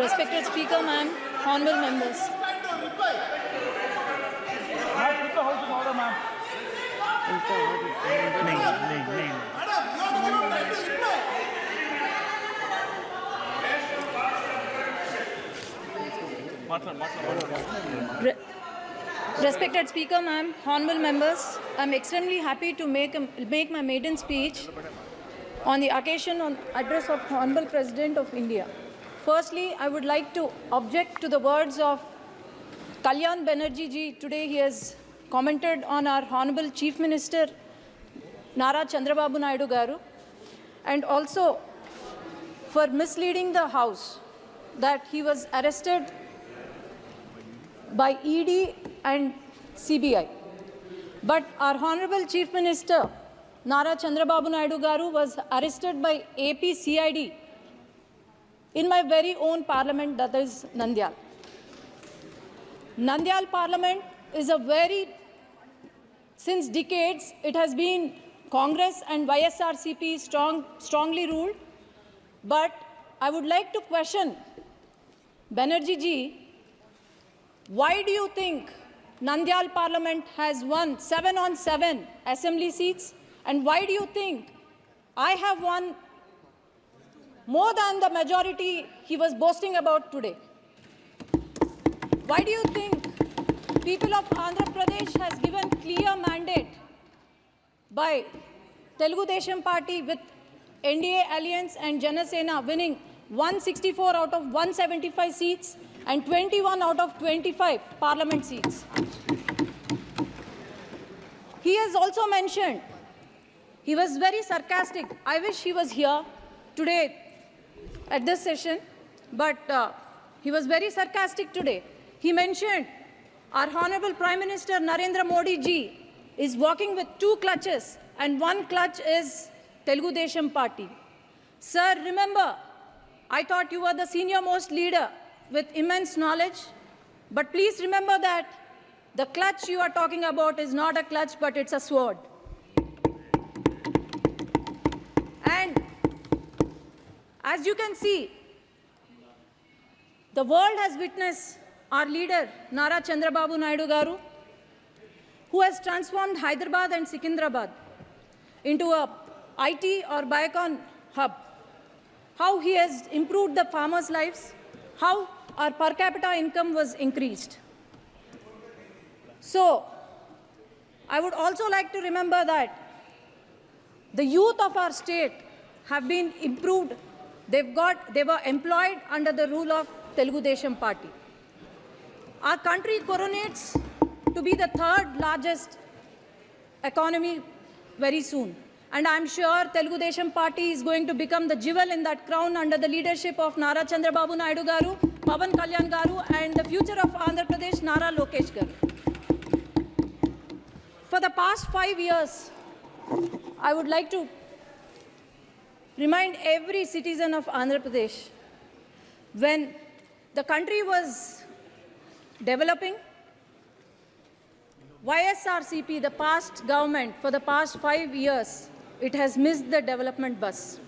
Respected Speaker, ma'am, honorable members. Respected Speaker, ma'am, honorable members, I'm extremely happy to make my maiden speech on the occasion on address of Honorable President of India. Firstly, I would like to object to the words of Kalyan Banerjee ji. Today he has commented on our Honorable Chief Minister Nara Chandrababu Naidu Garu, and also for misleading the House that he was arrested by ED and CBI. But our Honorable Chief Minister Nara Chandrababu Naidu Garu was arrested by AP CID in my very own parliament, that is Nandyal. Nandyal parliament is since decades, it has been Congress and YSRCP strongly ruled. But I would like to question Banerjee ji, why do you think Nandyal parliament has won 7 on 7 assembly seats? And why do you think I have won more than the majority he was boasting about today? Why do you think people of Andhra Pradesh has given clear mandate by Telugu Desam Party with NDA Alliance and Janasena winning 164 out of 175 seats and 21 out of 25 parliament seats? He has also mentioned, he was very sarcastic. I wish he was here today at this session, but he was very sarcastic today. He mentioned our Honorable Prime Minister Narendra Modi ji is walking with 2 clutches, and 1 clutch is Telugu Desam Party. Sir, remember, I thought you were the senior most leader with immense knowledge, but please remember that the clutch you are talking about is not a clutch, but it's a sword. And as you can see, the world has witnessed our leader, Nara Chandrababu Naidu Garu, who has transformed Hyderabad and Secunderabad into a IT or Biocon hub. How he has improved the farmers' lives, how our per capita income was increased. So, I would also like to remember that the youth of our state have been improved. They were employed under the rule of Telugu Desam Party. Our country coronates to be the 3rd largest economy very soon. And I'm sure Telugu Desam Party is going to become the jewel in that crown under the leadership of Nara Chandrababu Naidu Garu, Pawan Kalyan Garu, and the future of Andhra Pradesh, Nara Lokesh Garu. For the past 5 years, I would like to remind every citizen of Andhra Pradesh, when the country was developing, YSRCP, the past government, for the past 5 years, it has missed the development bus.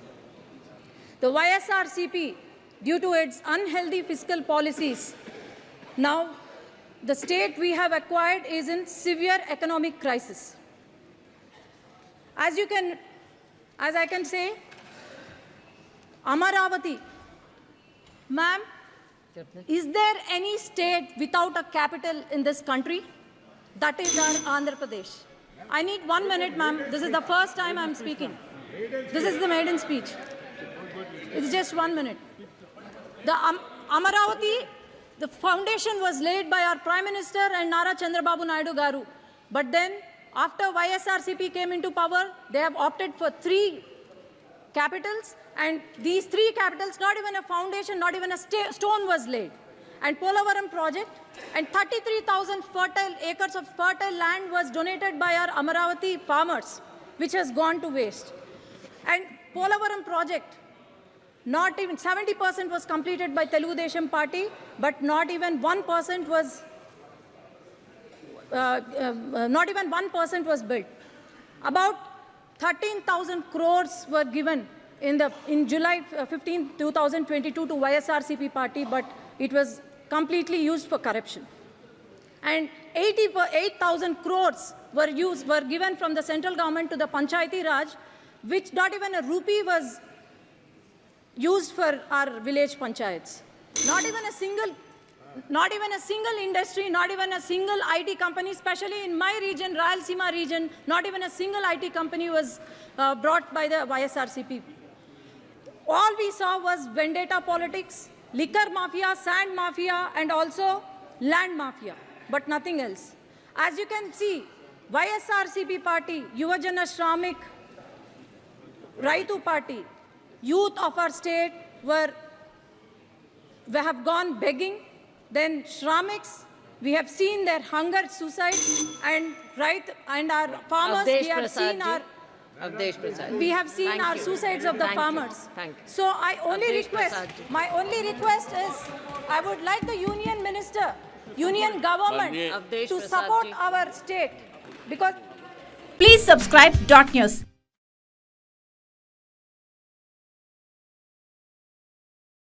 The YSRCP, due to its unhealthy fiscal policies, now the state we have acquired is in severe economic crisis. As I can say, Amaravati, ma'am, is there any state without a capital in this country? That is our Andhra Pradesh. I need 1 minute, ma'am. This is the first time I'm speaking. This is the maiden speech. It's just 1 minute. The Amaravati, the foundation was laid by our Prime Minister and Nara Chandrababu Naidu Garu. But then, after YSRCP came into power, they have opted for 3 capitals, and these 3 capitals, not even a foundation, not even a stone was laid. And Polavaram project, and 33,000 fertile acres of fertile land was donated by our Amaravati farmers, which has gone to waste. And Polavaram project, not even 70% was completed by Telugu Desam Party, but not even 1% was built. About 13,000 crores were given in July 15, 2022 to YSRCP party, but it was completely used for corruption. And 8,000 crores were given from the central government to the Panchayati Raj, which not even a rupee was used for our village panchayats. Not even a single industry, not even a single IT company, especially in my region, Rayalaseema region, not even a single IT company was brought by the YSRCP. All we saw was vendetta politics, liquor mafia, sand mafia, and also land mafia, but nothing else. As you can see, YSRCP party, Yuvajana Shramik, Raitu party, youth of our state have gone begging. Then Shramiks, we have seen their hunger, suicide, and our farmers, we have seen our suicides of the farmers. Thank you. So my only request is, I would like the union minister, union government to support our state, because Please subscribe Dot News.